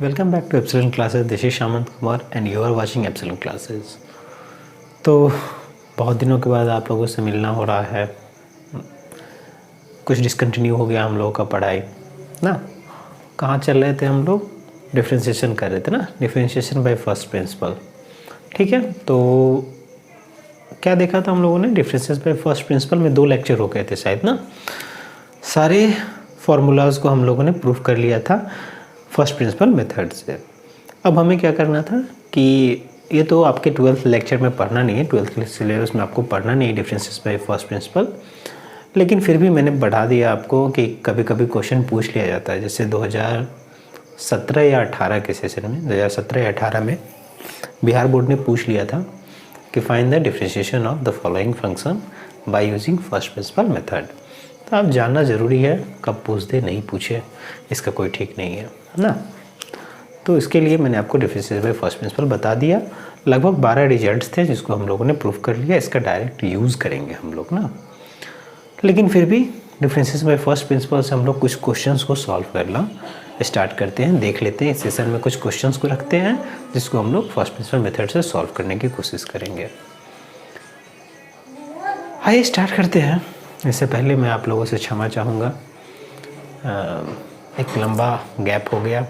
Welcome back to Epsilon classes. This is Shamant Kumar and you are watching Epsilon classes. तो बहुत दिनों के बाद आप लोगों से मिलना हो रहा है। कुछ डिसकंटिन्यू हो गया हम लोगों का पढ़ाई ना। कहाँ चल रहे थे हम लोग? डिफ्रेंशिएशन कर रहे थे ना, डिफ्रेंशिएशन बाय फर्स्ट प्रिंसिपल। ठीक है, तो क्या देखा था हम लोगों ने? डिफ्रेंशिएशन बाय फर्स्ट प्रिंसिपल में 2 लेक्चर हो गए थे शायद ना। सारे फार्मूलाज को हम लोगों ने प्रूफ कर लिया था फर्स्ट प्रिंसिपल मेथड से। अब हमें क्या करना था कि ये तो आपके 12th लेक्चर में पढ़ना नहीं है, 12th के सिलेबस में आपको पढ़ना नहीं है डिफरेंसेस बाय फर्स्ट प्रिंसिपल, लेकिन फिर भी मैंने बढ़ा दिया आपको कि कभी कभी क्वेश्चन पूछ लिया जाता है। जैसे 2017 या 18 के सेशन में, 2017 या 18 में बिहार बोर्ड ने पूछ लिया था कि find the differentiation of the following function by using first principle method. तो आप जानना ज़रूरी है, कब पूछ दे नहीं पूछे इसका कोई ठीक नहीं है ना। तो इसके लिए मैंने आपको डिफरेंशिएशन बाय फर्स्ट प्रिंसिपल बता दिया। लगभग 12 रिजल्ट्स थे जिसको हम लोगों ने प्रूफ कर लिया। इसका डायरेक्ट यूज़ करेंगे हम लोग ना, लेकिन फिर भी डिफरेंशिएशन बाय फर्स्ट प्रिंसिपल से हम लोग कुछ क्वेश्चंस को सॉल्व करना स्टार्ट करते हैं, देख लेते हैं। इस सेशन में कुछ क्वेश्चंस को रखते हैं जिसको हम लोग फर्स्ट प्रिंसिपल मेथड से सॉल्व करने की कोशिश करेंगे। आइए स्टार्ट करते हैं। इससे पहले मैं आप लोगों से क्षमा चाहूँगा, एक लंबा गैप हो गया।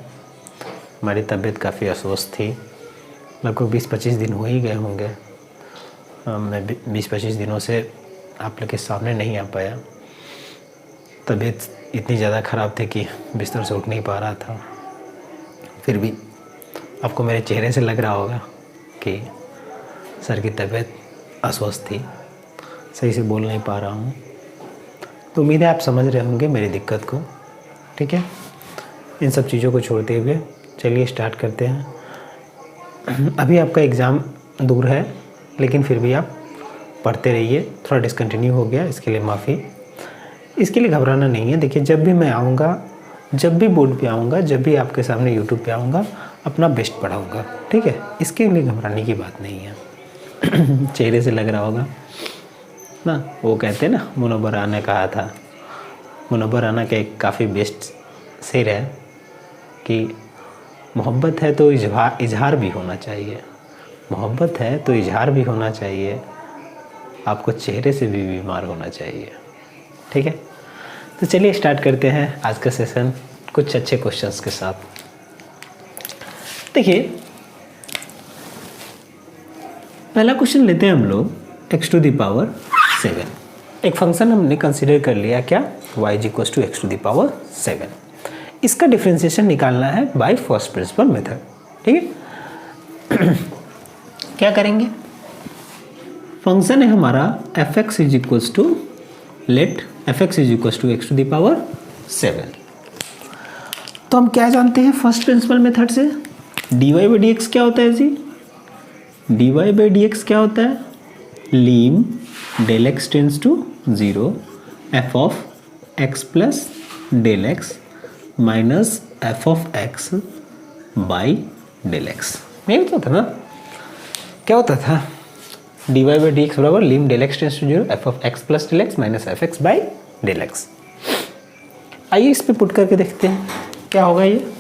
हमारी तबीयत काफ़ी अस्वस्थ थी, लगभग 20-25 दिन हो ही गए होंगे। मैं 20-25 दिनों से आप लोग के सामने नहीं आ पाया। तबीयत इतनी ज़्यादा ख़राब थी कि बिस्तर से उठ नहीं पा रहा था। फिर भी आपको मेरे चेहरे से लग रहा होगा कि सर की तबीयत अस्वस्थ थी, सही से बोल नहीं पा रहा हूँ। तो उम्मीद है आप समझ रहे होंगे मेरी दिक्कत को। ठीक है, इन सब चीज़ों को छोड़ते हुए चलिए स्टार्ट करते हैं। अभी आपका एग्ज़ाम दूर है, लेकिन फिर भी आप पढ़ते रहिए। थोड़ा डिसकंटिन्यू हो गया, इसके लिए माफ़ी। इसके लिए घबराना नहीं है। देखिए, जब भी मैं आऊँगा, जब भी बोर्ड पे आऊँगा, जब भी आपके सामने यूट्यूब पे आऊँगा, अपना बेस्ट पढ़ाऊँगा। ठीक है, इसके लिए घबराने की बात नहीं है। चेहरे से लग रहा होगा ना, वो कहते हैं ना, मुनव्वर राना ने कहा था। मुनव्वर राना का एक काफ़ी बेस्ट शेर है कि मोहब्बत है तो इजहार भी होना चाहिए, मोहब्बत है तो इजहार भी होना चाहिए, आपको चेहरे से भी बीमार होना चाहिए। ठीक है, तो चलिए स्टार्ट करते हैं आज का सेशन कुछ अच्छे क्वेश्चंस के साथ। देखिए, पहला क्वेश्चन लेते हैं हम लोग। x टू द पावर 7 एक फंक्शन हमने कंसीडर कर लिया, क्या? y equals to x to the power 7। इसका डिफरेंशिएशन निकालना है बाय फर्स्ट प्रिंसिपल मेथड। ठीक है, क्या करेंगे? फंक्शन है हमारा f(x) is equals to, let f(x) is equals to x to the power 7। तो हम क्या जानते हैं फर्स्ट प्रिंसिपल मेथड से? dy बाई डी एक्स क्या होता है जी? dy बाई डी एक्स क्या होता है? Lim del x tends to 0 f of x plus del x minus f of x by del x. नहीं होता था ना? क्या होता था? dy बाई डी एक्स बराबर lim del x tends to 0 f of x plus del x minus f x by del x. आइए इस पे पुट करके देखते हैं क्या होगा। ये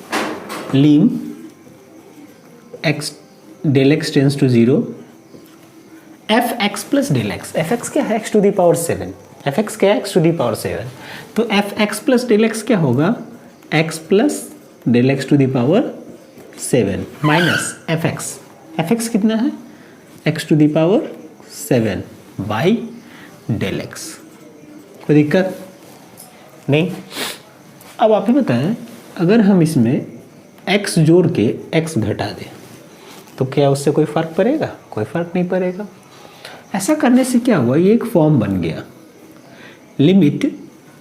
lim x del x tends to 0 f x plus del x. F x क्या है? X to the power 7। F x क्या है? X to the power 7। तो f x plus del x क्या होगा? X plus del x to the power 7 minus f x. F x कितना है? X to the power 7 by del x. कोई दिक्कत नहीं? अब आप ही बताएं, अगर हम इसमें एक्स जोड़ के एक्स घटा दें तो क्या उससे कोई फ़र्क पड़ेगा? कोई फ़र्क नहीं पड़ेगा। ऐसा करने से क्या हुआ? ये एक फॉर्म बन गया। लिमिट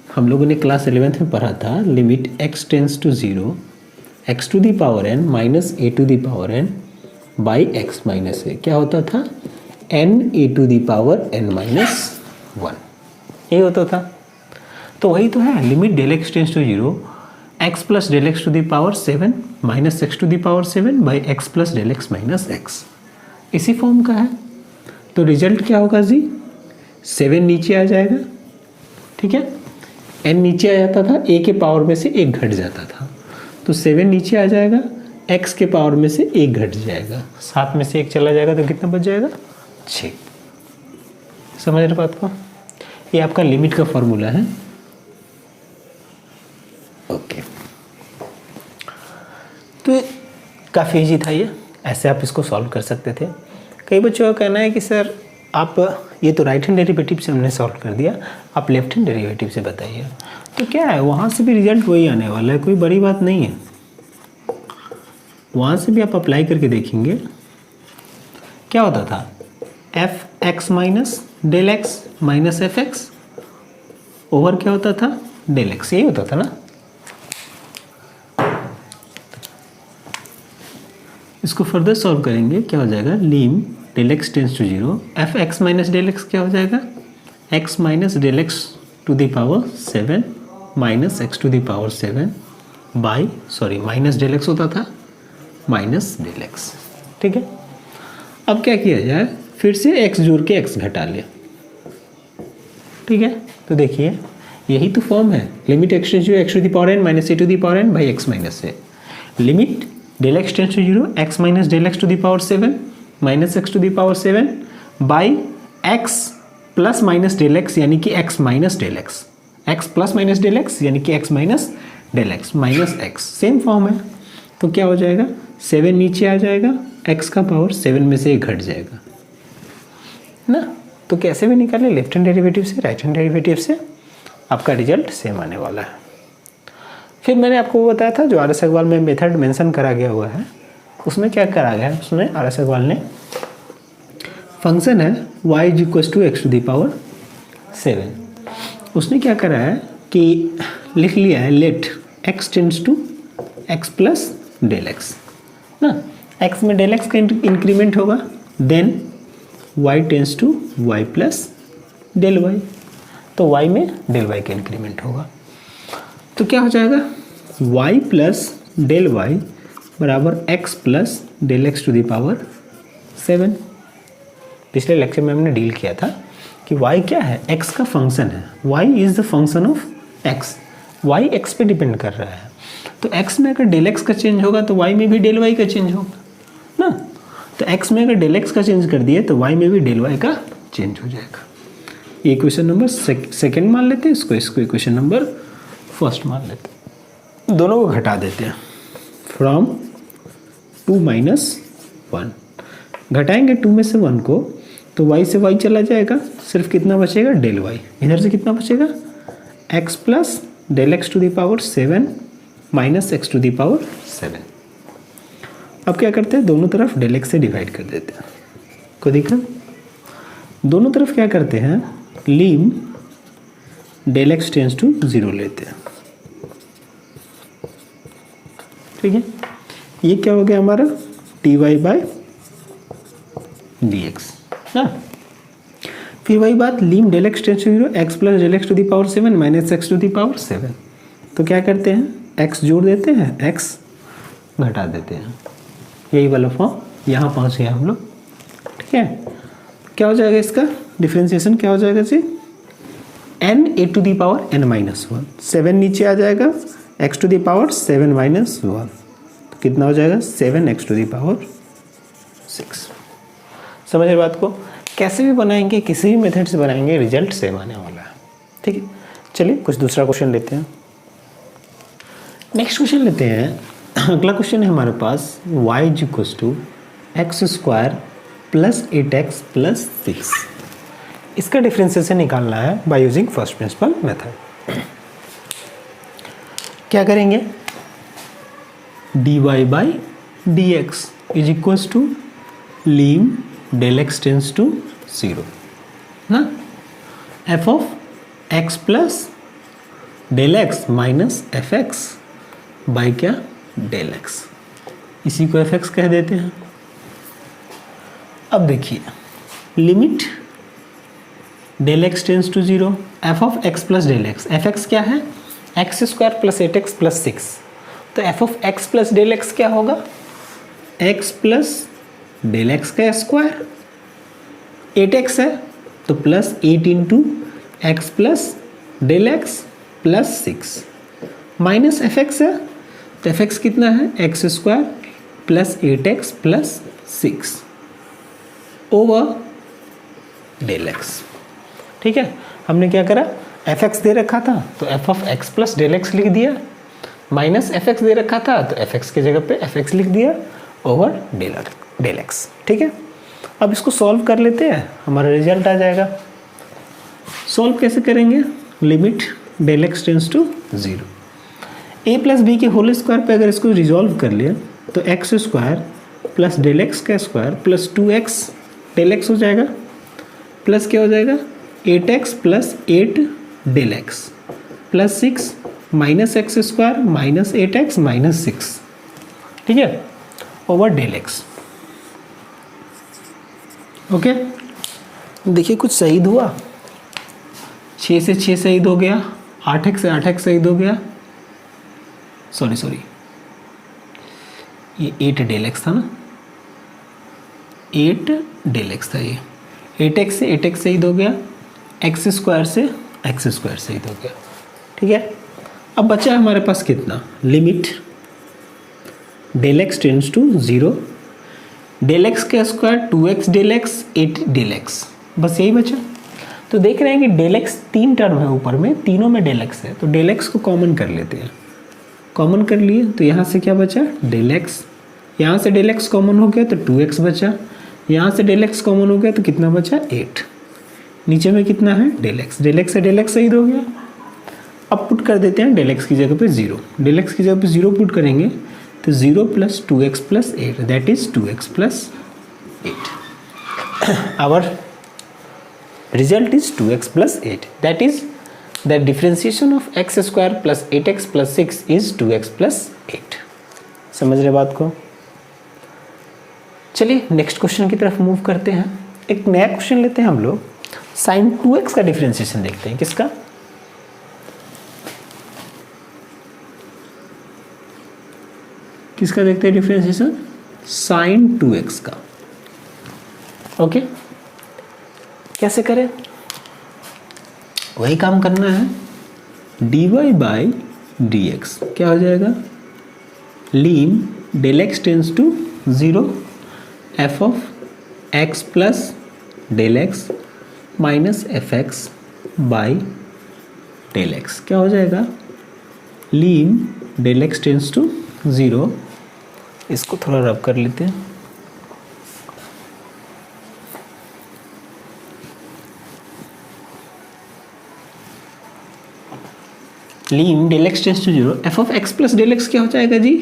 हम लोगों ने क्लास 11th में पढ़ा था, limit x tends to 0 x to the power n minus a to the power n by x minus a। क्या होता था? n a to the power n minus 1। यही होता था। तो वही तो है, limit del x tends to 0 x plus del x to the power 7 minus x to the power 7 by x plus del x minus x. इसी form का है। तो रिजल्ट क्या होगा जी? 7 नीचे आ जाएगा। ठीक है, n नीचे आ जाता था, a के पावर में से 1 घट जाता था, तो 7 नीचे आ जाएगा, x के पावर में से 1 घट जाएगा, 7 में से 1 चला जाएगा तो कितना बच जाएगा 6। समझ रहे बात को? ये आपका लिमिट का फॉर्मूला है। ओके, तो काफ़ी इजी था ये, ऐसे आप इसको सॉल्व कर सकते थे। कई बच्चों का कहना है कि सर आप ये तो राइट हैंड डेरिवेटिव से हमने सॉल्व कर दिया, आप लेफ्ट हैंड डेरिवेटिव से बताइए। तो क्या है, वहाँ से भी रिजल्ट वही आने वाला है, कोई बड़ी बात नहीं है। वहाँ से भी आप अप्लाई करके देखेंगे क्या होता था, f x minus del x minus f x over क्या होता था, डेल एक्स, यही होता था ना। इसको फर्दर सॉल्व करेंगे, क्या हो जाएगा, lim del x tends to 0, f x minus del x क्या हो जाएगा, x minus del x to the power 7 minus x to the power 7 by, sorry minus del x होता था, माइनस डेल एक्स। ठीक है, अब क्या किया जाए, फिर से x जोड़ के x घटा लिया। ठीक है, तो देखिए यही तो फॉर्म है, limit x tends to x to the power n minus a to the power n by x minus a, limit del x tends to 0 x minus del x to the power 7 minus x to the power 7 by x plus minus del x यानी कि x minus del x, x plus minus del x यानी कि x minus del x minus x, same form है। तो क्या हो जाएगा, 7 नीचे आ जाएगा, x का पावर 7 में से 1 घट जाएगा ना। तो कैसे भी निकाले, लेफ्ट हैंड डेरिवेटिव से राइट हैंड डेरिवेटिव से, आपका रिजल्ट सेम आने वाला है। फिर मैंने आपको वो बताया था जो आर एस अग्रवाल में मेथड मेंशन करा गया हुआ है, उसमें क्या करा गया है, उसमें आर एस अग्रवाल ने फंक्शन है y is equal to x to the power 7, उसने क्या करा है कि लिख लिया है let x tends to x plus del x ना, x में डेल एक्स का इंक्रीमेंट होगा, then y tends to y plus del y, तो y में डेल वाई का इंक्रीमेंट होगा। तो क्या हो जाएगा, y प्लस डेल वाई बराबर x plus del x to the power 7। पिछले लेक्चर में हमने डील किया था कि y क्या है, x का फंक्शन है, y is the function of x, y x पे डिपेंड कर रहा है। तो x में अगर डेल x का चेंज होगा तो y में भी डेल y का चेंज होगा ना। तो x में अगर डेल x का चेंज कर दिए तो y में भी डेल y का चेंज हो जाएगा। ये इक्वेशन नंबर सेकेंड मान लेते हैं, इसको इक्वेशन नंबर फर्स्ट मान लेते हैं, दोनों को घटा देते हैं, फ्रॉम 2 माइनस 1, घटाएंगे 2 में से 1 को तो y से y चला जाएगा, सिर्फ कितना बचेगा, डेल y, इधर से कितना बचेगा, x plus del x to the power 7 minus x to the power 7। अब क्या करते हैं, दोनों तरफ डेल एक्स से डिवाइड कर देते हैं, को दिखा, दोनों तरफ क्या करते हैं, lim del x tends to 0 लेते हैं। ठीक है, ये क्या हो गया हमारा, dy बाई डी एक्स ना। फिर वही बात, lim del x tends to 0, x plus del x to the power 7 minus x to the power 7। तो क्या करते हैं, x जोड़ देते हैं, x घटा देते हैं, यही वाला फॉर्म यहाँ पहुँच गया हम लोग। ठीक है, क्या हो जाएगा इसका डिफ्रेंसिएशन, क्या हो जाएगा जी, n a to the power n minus 1, 7 नीचे आ जाएगा, x to the power 7 minus 1, तो कितना हो जाएगा, 7x टू द पावर 6। समझ रहे बात को, कैसे भी बनाएंगे, किसी भी मेथड से बनाएंगे, रिजल्ट सेम आने वाला है। ठीक है, चलिए कुछ दूसरा क्वेश्चन लेते हैं, नेक्स्ट क्वेश्चन लेते हैं। अगला क्वेश्चन है हमारे पास, y is equal to x square plus 8x plus 6, इसका डिफरेंशिएशन निकालना है by using first principle method. क्या करेंगे, dy by d x is equal to lim del x tends to 0 ना, f of x plus del x minus f x by क्या, del x, इसी को f x कह देते हैं। अब देखिए, limit del x tends to 0, f of x plus del x, f x क्या है, x square plus 8x plus 6, तो f of x plus del x क्या होगा, एक्स प्लस डेल एक्स का स्क्वायर, 8x है तो plus 8 into x plus del x plus 6 minus f x है, तो एफ एक्स कितना है, x square plus 8x plus 6 over del x. ठीक है, हमने क्या करा, एफ एक्स दे रखा था तो f of x plus del x लिख दिया, माइनस एफ एक्स दे रखा था तो एफ एक्स की जगह पे एफ एक्स लिख दिया ओवर डेल एक्स। ठीक है, अब इसको सॉल्व कर लेते हैं, हमारा रिजल्ट आ जाएगा। सॉल्व कैसे करेंगे, limit del x tends to 0, a plus b के होल स्क्वायर पे अगर इसको रिजॉल्व कर लिया तो x square plus del x का square plus 2x del x हो जाएगा, प्लस क्या हो जाएगा 8x plus 8 del x plus 6 minus x square minus 8x minus 6, ठीक है, ओवर डेल एक्स। ओके, देखिए कुछ शहीद हुआ, 6 से 6 शहीद हो गया, 8x से 8x शहीद हो गया, सॉरी ये 8 डेल एक्स था ना, 8 डेल एक्स था ये, 8x से 8x शहीद हो गया, एक्स स्क्वायर से एक्स स्क्वायर शहीद हो गया। ठीक है, अब बचा है हमारे पास कितना, limit del x tends to 0, del x का square 2x del x 8 del x, बस यही बचा। तो देख रहे हैं कि डेल एक्स 3 टर्म है ऊपर में, तीनों में डेल एक्स है, तो डेल एक्स को कॉमन कर लेते हैं। कॉमन कर लिए तो यहाँ से क्या बचा, डेल एक्स, यहाँ से डेल एक्स कॉमन हो गया तो 2x बचा, यहाँ से डेल एक्स कॉमन हो गया तो कितना बचा 8, नीचे में कितना है डेल एक्स, डेल एक्स से डेल एक्स शहीद हो गया। अब पुट कर देते हैं डेल एक्स की जगह पे 0, डेल एक्स की जगह पे 0 पुट करेंगे तो 0 plus 2x plus 8 that is 2x plus 8। Our result is 2x plus 8, that is the differentiation of x square plus 8x plus 6 is 2x plus 8। समझ रहे बात को। चलिए नेक्स्ट क्वेश्चन की तरफ मूव करते हैं। एक नया क्वेश्चन लेते हैं हम लोग, sin 2x का डिफरेंशिएशन देखते हैं। किसका, किसका देखते हैं डिफरेंशिएशन, sin 2x का। ओके, कैसे करें, वही काम करना है, dy बाई डी एक्स क्या हो जाएगा, lim del x tends to 0, f of x plus del x minus f x by del x क्या हो जाएगा, lim del x tends to 0, इसको थोड़ा रब कर लेते हैं, lim del x tends to 0, f of x plus del x क्या हो जाएगा जी,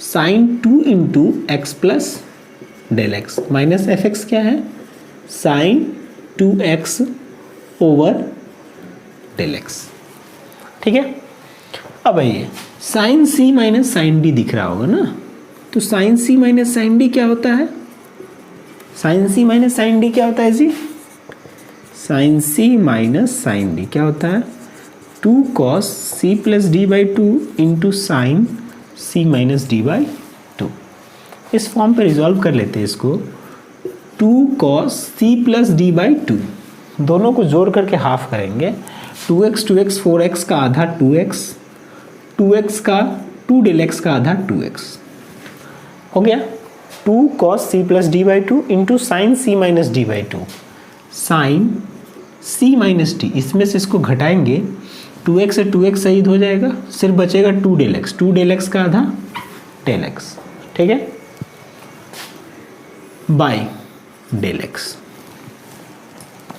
sine 2 into x plus del x minus f x क्या है, sign 2x over del x. ठीक है, अब आइए sine c minus sine d दिख रहा होगा ना, तो sine c minus sine d क्या होता है, sine c minus sine d क्या होता है जी, sine c minus sine d क्या होता है, 2 cos c plus d by 2 into sine c minus d by 2। इस फॉर्म पे रिजॉल्व कर लेते हैं इसको, 2 cos c plus d by 2, दोनों को जोड़ करके हाफ करेंगे, 2x 4x का आधा 2x, 2x का 2 डेल एक्स का आधा 2x हो गया, 2 cos c plus d by 2 into sine c minus d by 2, sine c minus d, इसमें से इसको घटाएंगे, 2x से 2x शहीद हो जाएगा, सिर्फ बचेगा 2 डेल एक्स, 2 डेल एक्स का आधा डेल एक्स। ठीक है, बाई डेल एक्स।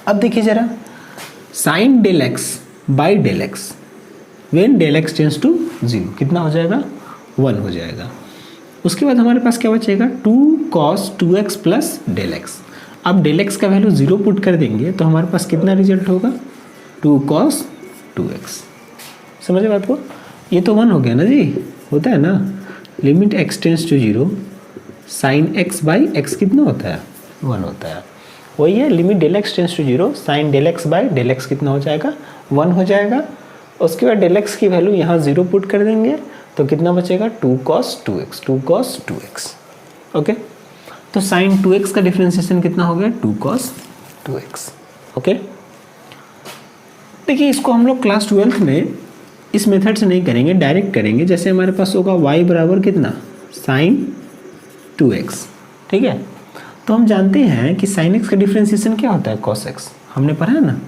अब देखिए जरा, sine del x by del x when del x tends to 0 कितना हो जाएगा, 1 हो जाएगा। उसके बाद हमारे पास क्या बचेगा, 2 cos 2x plus del x. अब डेल एक्स का वैल्यू 0 पुट कर देंगे तो हमारे पास कितना रिजल्ट होगा, 2 cos 2x। समझे बात को, ये तो 1 हो गया ना जी, होता है ना, limit x tends to 0, sine x by x कितना होता है, 1 होता है। वही है, limit del x tends to 0, sine del x by del x कितना हो जाएगा, 1 हो जाएगा। उसके बाद डेल एक्स की वैल्यू यहाँ 0 पुट कर देंगे तो कितना बचेगा, 2 cos 2x, 2 cos 2x। Okay, तो साइन 2x का डिफरेंशिएशन कितना हो गया, 2 cos 2x। ओके, देखिए इसको हम लोग क्लास 12th में इस मेथड से नहीं करेंगे, डायरेक्ट करेंगे। जैसे हमारे पास होगा y बराबर कितना, साइन 2x, ठीक है। तो हम जानते हैं कि sin x का डिफ्रेंसिएशन क्या होता है, cos x। हमने पढ़ा है ना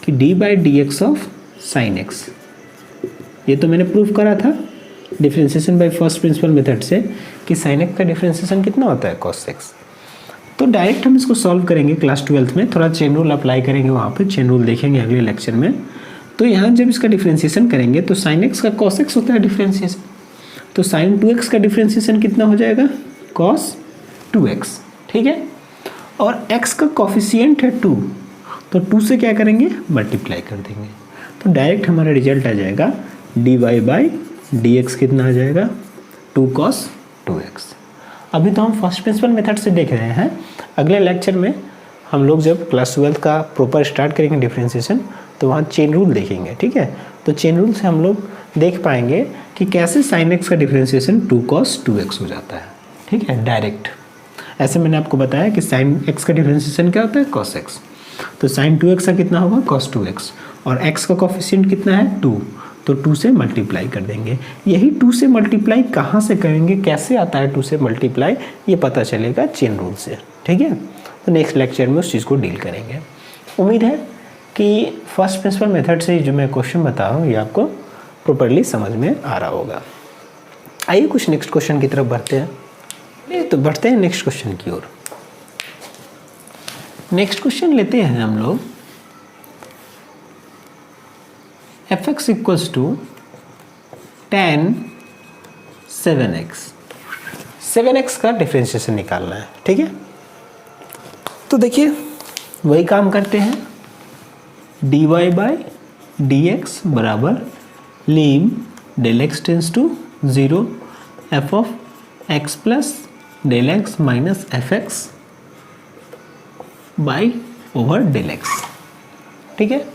कि d/dx ऑफ sin x, ये तो मैंने प्रूफ करा था differentiation by first principle method से कि sin x का डिफ्रेंसिएशन कितना होता है, cos x। तो डायरेक्ट हम इसको सॉल्व करेंगे क्लास 12th में, थोड़ा चेन रूल अप्लाई करेंगे वहाँ पे, चेन रूल देखेंगे अगले लेक्चर में। तो यहाँ जब इसका डिफ्रेंसिएशन करेंगे तो sin x का cos x होता है डिफ्रेंसिएशन, तो sin 2x का डिफ्रेंसिएशन कितना हो जाएगा, cos 2x, ठीक है। और x का कॉफिशिएंट है 2, तो 2 से क्या करेंगे, मल्टीप्लाई कर देंगे, तो डायरेक्ट हमारा रिजल्ट आ जाएगा dy/dx कितना आ जाएगा, 2 cos 2x। अभी तो हम फर्स्ट प्रिंसिपल मेथड से देख रहे हैं, अगले लेक्चर में हम लोग जब क्लास 12th का प्रॉपर स्टार्ट करेंगे डिफ्रेंसिएशन तो वहाँ चेन रूल देखेंगे, ठीक है। तो चेन रूल से हम लोग देख पाएंगे कि कैसे sin x का डिफ्रेंसिएशन 2 cos 2x हो जाता है, ठीक है, डायरेक्ट। ऐसे मैंने आपको बताया कि sin x का डिफ्रेंसिएशन क्या होता है, cos x। तो sin 2x का कितना होगा, cos 2x, और x का कॉफिशिएंट कितना है, 2, तो 2 से मल्टीप्लाई कर देंगे। यही 2 से मल्टीप्लाई कहाँ से करेंगे, कैसे आता है 2 से मल्टीप्लाई, ये पता चलेगा चेन रूल से, ठीक है। तो नेक्स्ट लेक्चर में उस चीज़ को डील करेंगे। उम्मीद है कि फर्स्ट प्रिंसिपल मेथड से जो मैं क्वेश्चन बता रहा हूँ ये आपको प्रॉपरली समझ में आ रहा होगा। आइए कुछ नेक्स्ट क्वेश्चन की तरफ बढ़ते हैं। तो बढ़ते हैं नेक्स्ट क्वेश्चन की ओर। नेक्स्ट क्वेश्चन लेते हैं हम लोग, fx equals to tan 7x। 7x का डिफ्रेंशिएशन निकालना है, ठीक है। तो देखिए वही काम करते हैं, dy/dx बराबर lim del x tends to 0 f of x plus del x minus fx by over del x, ठीक है।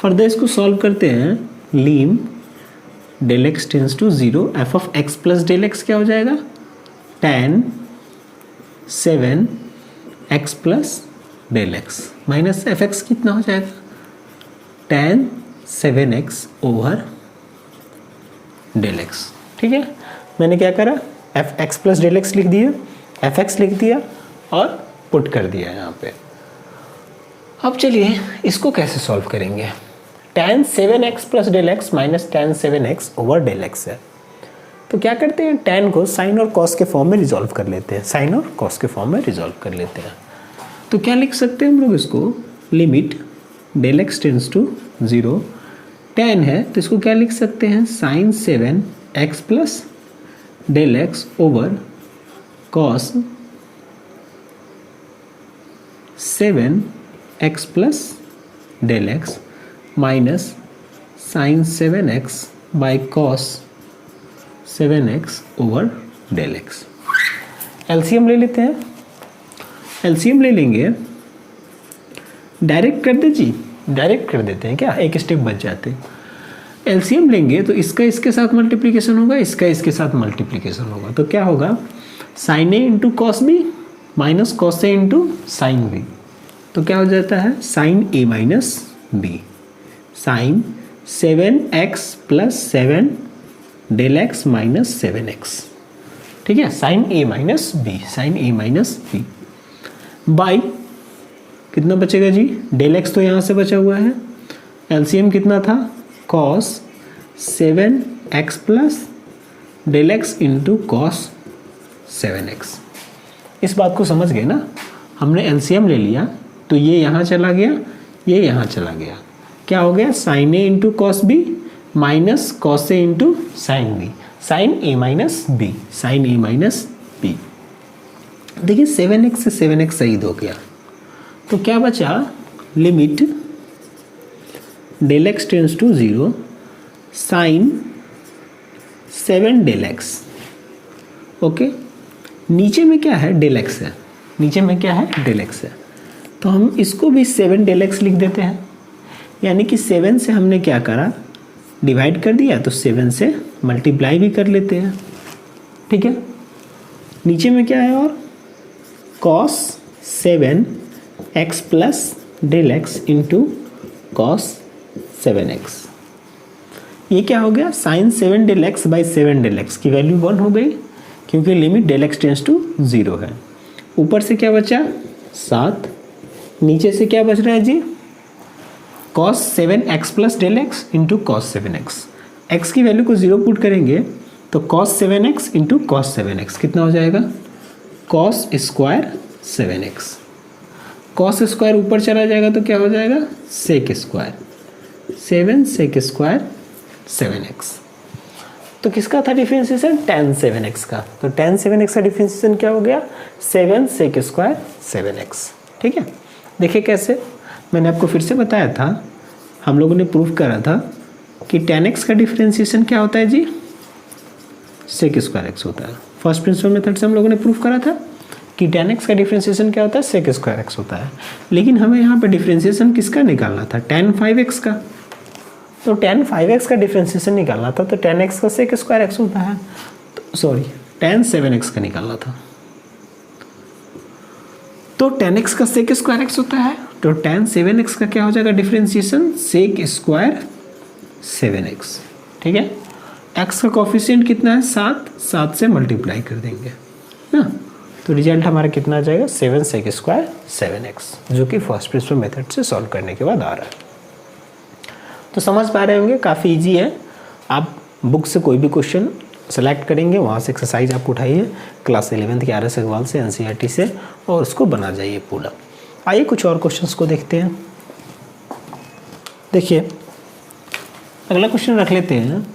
फर्दर इसको सॉल्व करते हैं, lim del x tends to 0 f of x plus del x क्या हो जाएगा, tan 7x plus del x minus fx कितना हो जाएगा, tan 7x over del x, ठीक है। मैंने क्या करा, fx प्लस del x लिख दिया, fx लिख दिया और पुट कर दिया यहाँ पे। अब चलिए इसको कैसे सॉल्व करेंगे, tan 7x plus del x minus tan 7x over del x है। तो क्या करते हैं, tan को साइन और कॉस के फॉर्म में रिजॉल्व कर लेते हैं, साइन और कॉस के फॉर्म में रिजॉल्व कर लेते हैं। तो क्या लिख सकते हैं हम लोग इसको, limit del x tends to 0, tan है तो इसको क्या लिख सकते हैं, sine 7x plus del x over cos 7x plus del x minus sine 7x by cos 7x over del x। LCM ले लेते हैं, एलसीएम ले लेंगे, डायरेक्ट कर दे जी, डायरेक्ट कर देते हैं क्या, एक स्टेप बच जाते हैं। एलसीएम लेंगे तो इसका इसके साथ मल्टीप्लिकेशन होगा, इसका इसके साथ मल्टीप्लिकेशन होगा, तो क्या होगा, sine a into cos b minus cos a into sine b, तो क्या हो जाता है, sine a minus b, sine 7x plus 7 del x minus 7x, ठीक है, sine a minus b, sine a minus b by कितना बचेगा जी, del x तो यहाँ से बचा हुआ है, एलसीएम कितना था, cos 7x plus del x into cos 7x। इस बात को समझ गए ना, हमने एलसीएम ले लिया तो ये यहाँ चला गया, ये यहाँ चला गया, क्या हो गया, sine a into cos b minus cos a into sine b, sine a minus b, sine a minus b. देखिए 7x से 7x सही हो गया, तो क्या बचा, limit del x tends to 0 sine 7 del x, okay. नीचे में क्या है, del x है, नीचे में क्या है, del x है, तो हम इसको भी 7 del x लिख देते हैं, यानी कि 7 से हमने क्या करा, डिवाइड कर दिया, तो 7 से मल्टीप्लाई भी कर लेते हैं, ठीक है। नीचे में क्या है, और cos 7x plus del x into cos 7x, ये क्या हो गया, sine 7 del x by 7 del x की वैल्यू 1 हो गई, क्योंकि limit del x tends to 0 है। ऊपर से क्या बचा 7, नीचे से क्या बच रहा है जी cos 7x plus del x into cos 7x। x की वैल्यू को 0 पुट करेंगे तो cos 7x into cos 7x कितना हो जाएगा cos square 7x। cos square ऊपर चला जाएगा तो क्या हो जाएगा sec square 7 sec square 7x। तो किसका था डिफरेंशिएशन tan 7x का, तो tan 7x का डिफरेंशिएशन क्या हो गया 7 sec स्क्वायर 7x। ठीक है, देखिए कैसे, मैंने आपको फिर से बताया था, हम लोगों ने प्रूफ करा था कि tan x का डिफरेंशिएशन क्या होता है जी sec स्क्वायर x होता है। फर्स्ट प्रिंसिपल मेथड से हम लोगों ने प्रूफ करा था कि tan x का डिफरेंशिएशन क्या होता है sec स्क्वायर x होता है। लेकिन हमें यहाँ पे डिफरेंशिएशन किसका निकालना था tan 5x का, तो tan 5x का डिफरेंशिएशन निकालना था, तो tan x का sec स्क्वायर x होता है, तो सॉरी tan 7x का निकालना था, तो tan x का sec स्क्वायर x होता है, तो tan 7x का क्या हो जाएगा डिफरेंशिएशन sec स्क्वायर 7x। ठीक है, x का कोफिशिएंट कितना है 7 से मल्टीप्लाई कर देंगे ना, तो रिजल्ट हमारा कितना आ जाएगा 7 sec स्क्वायर 7x, जो कि फर्स्ट प्रिंसिपल मेथड से सॉल्व करने के बाद आ रहा है। तो समझ पा रहे होंगे, काफ़ी इजी है। आप बुक से कोई भी क्वेश्चन सेलेक्ट करेंगे, वहाँ से एक्सरसाइज आप उठाइए क्लास 11th के RS अग्रवाल से NCERT से, और उसको बना जाइए पूरा। आइए कुछ और क्वेश्चंस को देखते हैं। देखिए अगला क्वेश्चन रख लेते हैं,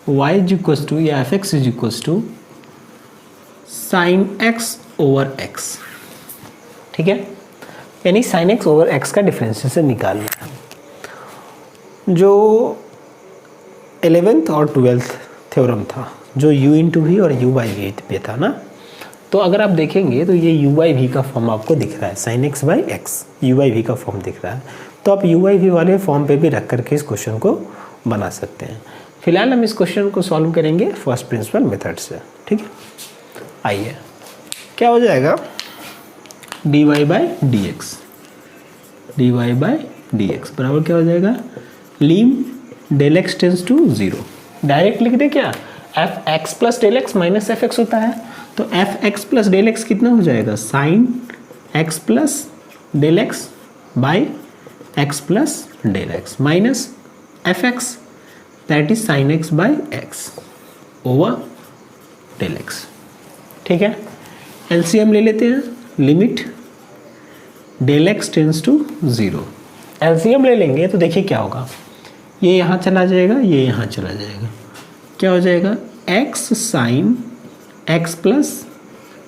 y इज इक्वल टू या fx is equal to sine x over x। ठीक है, यानी साइन x ओवर x का डिफरेंशिएशन निकालना है। जो 11th और 12th थ्योरम था, जो u इंटू वी और u बाई वी पे था ना, तो अगर आप देखेंगे तो ये u बाई वी का फॉर्म आपको दिख रहा है, sine x by x u by v का फॉर्म दिख रहा है, तो आप u बाई वी वाले फॉर्म पे भी रख करके इस क्वेश्चन को बना सकते हैं। फिलहाल हम इस क्वेश्चन को सॉल्व करेंगे फर्स्ट प्रिंसिपल मेथड से। ठीक है, आइए क्या हो जाएगा dy बाई डी एक्स बराबर क्या हो जाएगा lim del x tends to 0। Direct लिख दे क्या, f x plus del x minus f x होता है, तो f x plus del x कितना हो जाएगा sine x plus del x by x plus del x minus f x that is sine x by x over del x. ठीक है, LCM ले लेते हैं, limit del x tends to 0। LCM ले लेंगे तो देखिए क्या होगा, ये यहाँ चला जाएगा, ये यहाँ चला जाएगा, क्या हो जाएगा x sine x plus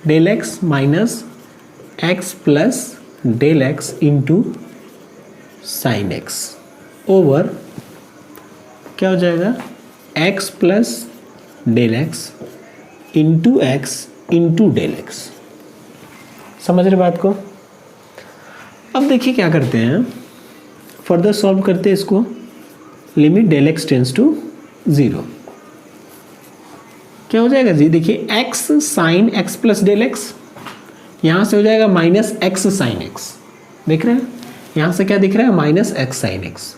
del x minus x plus del x into sine x over क्या हो जाएगा x plus del x into x into del x. समझ रहे बात को। अब देखिए क्या करते हैं, फर्दर सॉल्व करते हैं इसको, limit del x tends to 0 क्या हो जाएगा जी, देखिए x sine x plus del x, यहाँ से हो जाएगा माइनस एक्स साइन एक्स, देख रहे हैं यहाँ से क्या दिख रहा है माइनस एक्स साइन एक्स।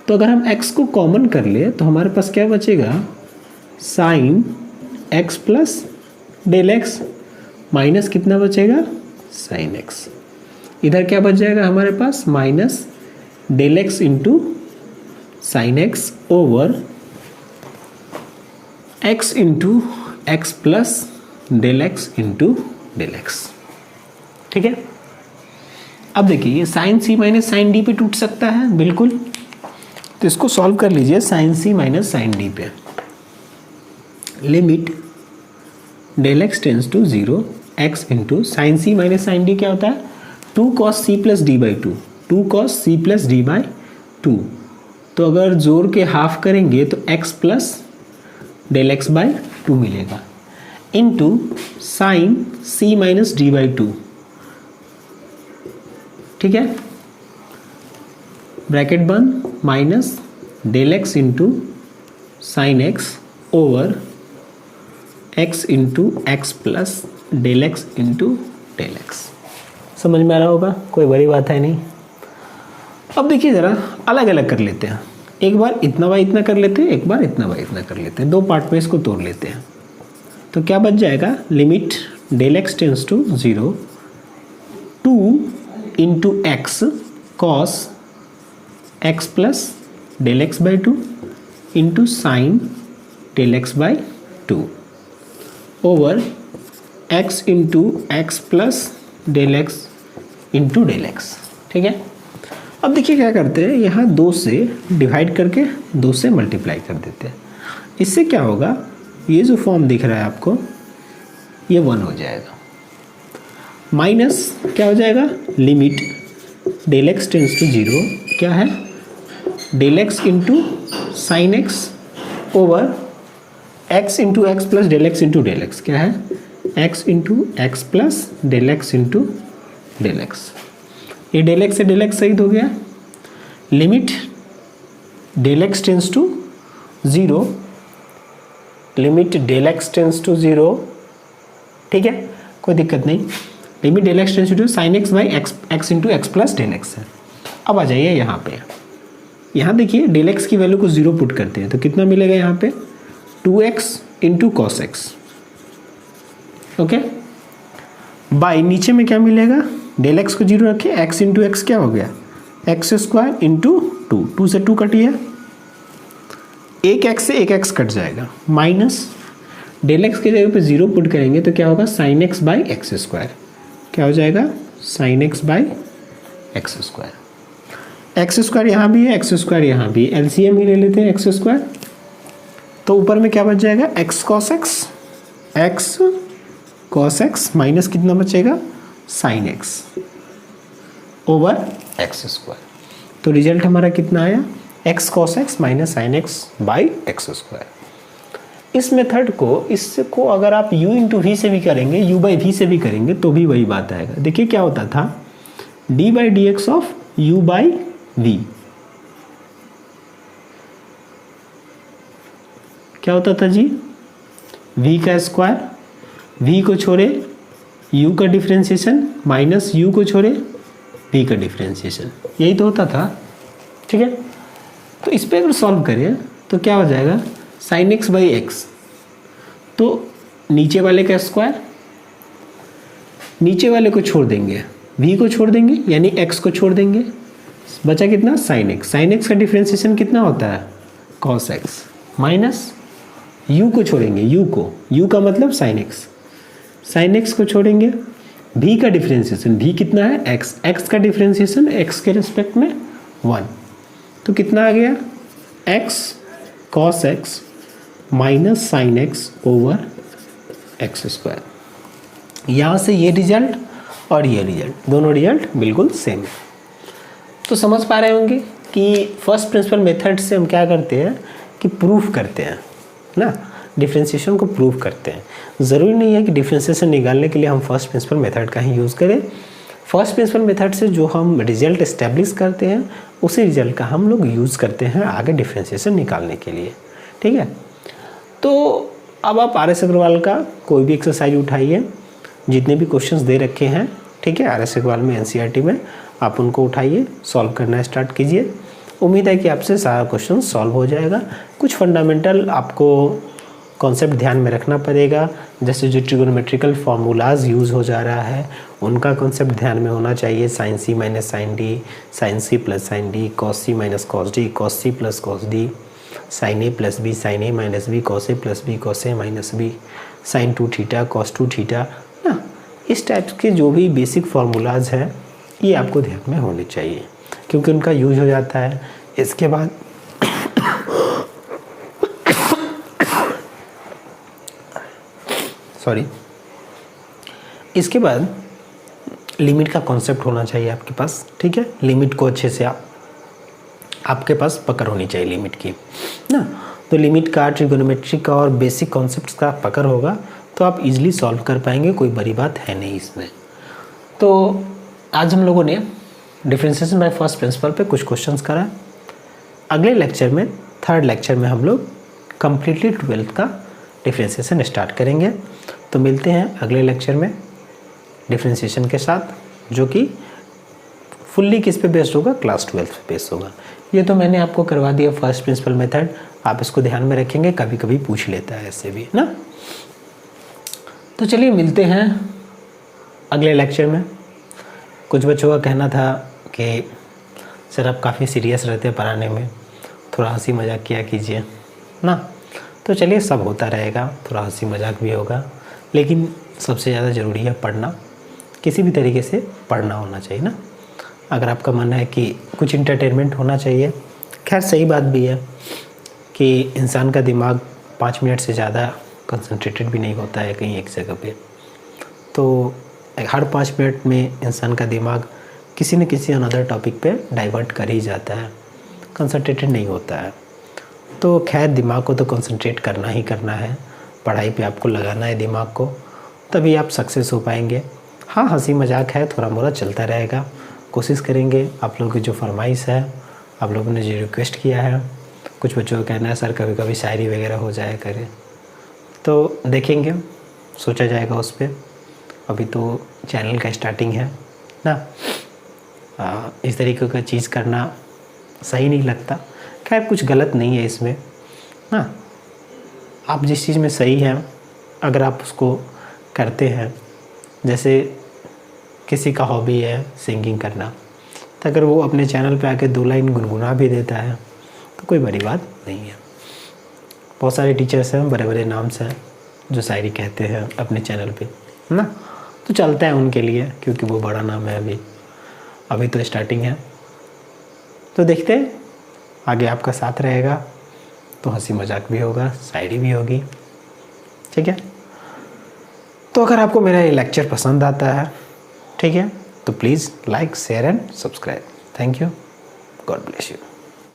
तो अगर हम x को कॉमन कर ले तो हमारे पास क्या बचेगा sine x plus del x minus कितना बचेगा साइन x, इधर क्या बच जाएगा हमारे पास minus del x into sine x over x into x plus del x into del x. ठीक है, अब देखिए ये sine c minus sine d पे टूट सकता है बिल्कुल, तो इसको सॉल्व कर लीजिए sine c minus sine d पे। Limit del x tends to 0 x into sine c minus sine d क्या होता है 2 cos c plus d by 2 cos c plus d by 2। तो अगर जोड़ के हाफ करेंगे तो x plus del x by 2 मिलेगा into sine c minus d by 2। ठीक है, ब्रैकेट बंद minus del x into sine x over x into x plus del x into del x. समझ में आ रहा होगा, कोई बड़ी बात है नहीं। अब देखिए ज़रा अलग अलग कर लेते हैं, एक बार इतना बाई इतना कर लेते हैं, एक बार इतना बाई इतना कर लेते हैं, दो पार्ट में इसको तोड़ लेते हैं। तो क्या बच जाएगा, limit del x tends to 0 2 into x cos x plus del x by 2 into sine del x by 2 over x into x plus del x into del x. ठीक है, अब देखिए क्या करते हैं, यहाँ 2 से डिवाइड करके 2 से मल्टीप्लाई कर देते हैं। इससे क्या होगा, ये जो फॉर्म दिख रहा है आपको ये 1 हो जाएगा, माइनस क्या हो जाएगा, limit del x tends to 0 क्या है, del x into sine x over x into x plus del x into del x क्या है, x into x plus del x into del x. ये डेल एक्स से del x सही हो गया, limit del x tends to 0, limit del x tends to 0, ठीक है कोई दिक्कत नहीं, limit del x tends to sign x by x into x plus del x है। अब आ जाइए यहाँ पे, यहाँ देखिए डेल एक्स की वैल्यू को 0 पुट करते हैं तो कितना मिलेगा यहाँ पे, 2x into cos x, okay, by नीचे में क्या मिलेगा, डेल एक्स को 0 रखे, x इंटू एक्स क्या हो गया, एक्स स्क्वायर इंटू 2 से 2 कटिए, एक x से एक x कट जाएगा, माइनस डेल एक्स की जगह पे 0 पुट करेंगे तो क्या होगा, sign x by x square, क्या हो जाएगा, sine x by x square. X square यहाँ भी है, एक्स स्क्वायर यहाँ भी, एलसीएम ही ले लेते हैं एक्स स्क्वायर, तो ऊपर में क्या बच जाएगा, एक्स कॉस एक्स माइनस कितना बचेगा, sign x over x square. तो रिजल्ट हमारा कितना आया, x cos x minus sign x by x square. इस मेथड को, इसको अगर आप u इंटू वी से भी करेंगे, u बाई वी से भी करेंगे तो भी वही बात आएगा। देखिए क्या होता था, d by d x of u by v, क्या होता था जी, v का स्क्वायर, v को छोड़े u का डिफ्रेंशिएशन माइनस u को छोड़े v का डिफ्रेंशिएशन, यही तो होता था। ठीक है, तो इस पर अगर सॉल्व करें तो क्या हो जाएगा, साइन एक्स बाई एक्स, तो नीचे वाले का स्क्वायर, नीचे वाले को छोड़ देंगे, v को छोड़ देंगे यानी x को छोड़ देंगे, बचा कितना, साइन एक्स, साइन एक्स का डिफ्रेंशिएशन कितना होता है, कॉस एक्स, माइनस u को छोड़ेंगे, u को, u का मतलब साइन एक्स, साइन एक्स को छोड़ेंगे, v का डिफ्रेंशिएशन, v कितना है, x, x का डिफ्रेंशिएशन x के रिस्पेक्ट में 1, तो कितना आ गया, x cos x minus sign x over x square. यहाँ से ये रिजल्ट और ये रिजल्ट, दोनों रिजल्ट बिल्कुल सेम है। तो समझ पा रहे होंगे कि फर्स्ट प्रिंसिपल मेथड से हम क्या करते हैं कि प्रूफ करते हैं ना, डिफ्रेंशिएशन को प्रूव करते हैं। ज़रूरी नहीं है कि डिफ्रेंशिएशन निकालने के लिए हम फर्स्ट प्रिंसिपल मेथड का ही यूज़ करें। फर्स्ट प्रिंसिपल मेथड से जो हम रिजल्ट इस्टेब्लिश करते हैं उसी रिजल्ट का हम लोग यूज़ करते हैं आगे डिफ्रेंशिएशन निकालने के लिए। ठीक है, तो अब आप RS अग्रवाल का कोई भी एक्सरसाइज उठाइए, जितने भी क्वेश्चंस दे रखे हैं, ठीक है, RS अग्रवाल में NCERT में, आप उनको उठाइए, सॉल्व करना स्टार्ट कीजिए। उम्मीद है कि आपसे सारा क्वेश्चन सॉल्व हो जाएगा। कुछ फंडामेंटल आपको कॉन्सेप्ट ध्यान में रखना पड़ेगा, जैसे जो ट्रिगोनोमेट्रिकल फार्मूलाज यूज़ हो जा रहा है उनका कॉन्सेप्ट ध्यान में होना चाहिए। Sine c minus sine d, sine c plus sine d, cos c minus cos d, cos c plus cos d, sine a plus b, sine a minus b, cos a plus b, cos a minus b, sine 2 theta, cos 2 theta ना, इस type के जो भी basic formulas हैं ये आपको ध्यान में होने चाहिए क्योंकि उनका यूज हो जाता है। इसके बाद इसके बाद लिमिट का कॉन्सेप्ट होना चाहिए आपके पास। ठीक है, लिमिट को अच्छे से आपके पास पकड़ होनी चाहिए लिमिट की ना। तो लिमिट का, ट्रिगोनोमेट्री का और बेसिक कॉन्सेप्ट्स का पकड़ होगा तो आप इजीली सॉल्व कर पाएंगे, कोई बड़ी बात है नहीं इसमें। तो आज हम लोगों ने डिफरेंशिएशन बाय फर्स्ट प्रिंसिपल पे कुछ क्वेश्चंस करा। अगले लेक्चर में, थर्ड लेक्चर में हम लोग कम्प्लीटली 12th का डिफरेंशिएशन स्टार्ट करेंगे। तो मिलते हैं अगले लेक्चर में डिफरेंशिएशन के साथ, जो कि फुल्ली किस पे बेस्ड होगा, क्लास 12 पे बेस्ड होगा। ये तो मैंने आपको करवा दिया फर्स्ट प्रिंसिपल मेथड, आप इसको ध्यान में रखेंगे, कभी कभी पूछ लेता है ऐसे भी ना। तो चलिए मिलते हैं अगले लेक्चर में। कुछ बच्चों का कहना था कि सर आप काफ़ी सीरियस रहते हैं पढ़ाने में, थोड़ा हंसी मजाक किया कीजिए ना। तो चलिए सब होता रहेगा, थोड़ा हंसी मजाक भी होगा, लेकिन सबसे ज़्यादा ज़रूरी है पढ़ना। किसी भी तरीके से पढ़ना होना चाहिए ना। अगर आपका मन है कि कुछ इंटरटेनमेंट होना चाहिए, खैर सही बात भी है कि इंसान का दिमाग 5 मिनट से ज़्यादा कंसंट्रेटेड भी नहीं होता है कहीं एक जगह पे। तो हर 5 मिनट में इंसान का दिमाग किसी न किसी अनदर टॉपिक पे डाइवर्ट कर ही जाता है, कंसंट्रेटेड नहीं होता है। तो खैर दिमाग को तो कंसंट्रेट करना ही करना है, पढ़ाई पे आपको लगाना है दिमाग को, तभी आप सक्सेस हो पाएंगे। हाँ हंसी मजाक है, थोड़ा मोड़ा चलता रहेगा, कोशिश करेंगे। आप लोगों की जो फरमाइश है, आप लोगों ने जो रिक्वेस्ट किया है, कुछ बच्चों का कहना है सर कभी कभी शायरी वगैरह हो जाए करे, तो देखेंगे, सोचा जाएगा उस पर। अभी तो चैनल का स्टार्टिंग है ना, इस तरीके का चीज़ करना सही नहीं लगता। खैर कुछ गलत नहीं है इसमें ना, आप जिस चीज़ में सही हैं अगर आप उसको करते हैं, जैसे किसी का हॉबी है सिंगिंग करना, तो अगर वो अपने चैनल पे आके 2 लाइन गुनगुना भी देता है तो कोई बड़ी बात नहीं है। बहुत सारे टीचर्स हैं, बड़े बड़े नाम से हैं जो शायरी कहते हैं अपने चैनल पे ना, तो चलता है उनके लिए क्योंकि वो बड़ा नाम है। अभी तो स्टार्टिंग है, तो देखते हैं आगे आपका साथ रहेगा तो हंसी मजाक भी होगा, शायरी भी होगी, ठीक है। तो अगर आपको मेरा ये लेक्चर पसंद आता है, ठीक है, तो please like share and subscribe. Thank you, God bless you.